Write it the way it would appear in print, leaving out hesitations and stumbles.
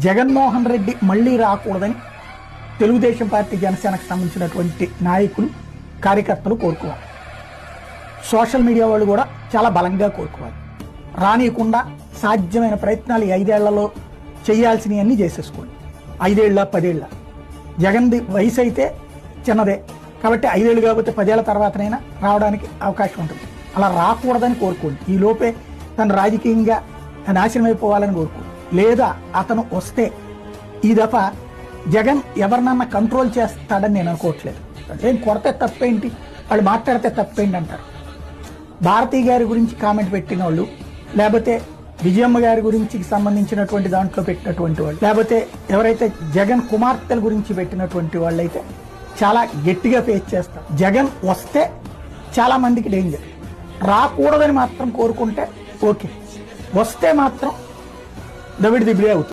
జగన్మోహన్ రెడ్డి మళ్ళీ రాకూడదని తెలుగుదేశం పార్టీ జనసేనకు సంబంధించినటువంటి నాయకులు కార్యకర్తలు కోరుకోవాలి. సోషల్ మీడియా వాళ్ళు కూడా చాలా బలంగా కోరుకోవాలి. రానియకుండా సాధ్యమైన ప్రయత్నాలు ఈ 5 ఏళ్లలో చేయాల్సినవన్నీ చేసేసుకోండి. 5 ఏళ్ళ 10 ఏళ్ళ జగన్ది వయసు అయితే చిన్నదే కాబట్టి 5 ఏళ్ళు కాబట్టి 10 ఏళ్ల తర్వాతనైనా రావడానికి అవకాశం ఉంటుంది. అలా రాకూడదని కోరుకోండి. ఈ లోపే తను రాజకీయంగా నాశనం అయిపోవాలని కోరుకోండి. లేదా అతను వస్తే ఈ దఫా జగన్ ఎవరినన్నా కంట్రోల్ చేస్తాడని నేను అనుకోవట్లేదు. ఏం కొడితే తప్పేంటి, వాళ్ళు మాట్లాడితే తప్పేంటి అంటారు. భారతీ గారి గురించి కామెంట్ పెట్టిన వాళ్ళు, లేకపోతే విజయమ్మ గారి గురించి సంబంధించినటువంటి దాంట్లో పెట్టినటువంటి వాళ్ళు, లేకపోతే ఎవరైతే జగన్ కుమార్తెల గురించి పెట్టినటువంటి వాళ్ళు అయితే చాలా గట్టిగా ఫేస్ చేస్తారు. జగన్ వస్తే చాలా మందికి డేంజర్. రాకూడదని మాత్రం కోరుకుంటే ఓకే, వస్తే మాత్రం దవిడి దిబిడే అవుతుంది.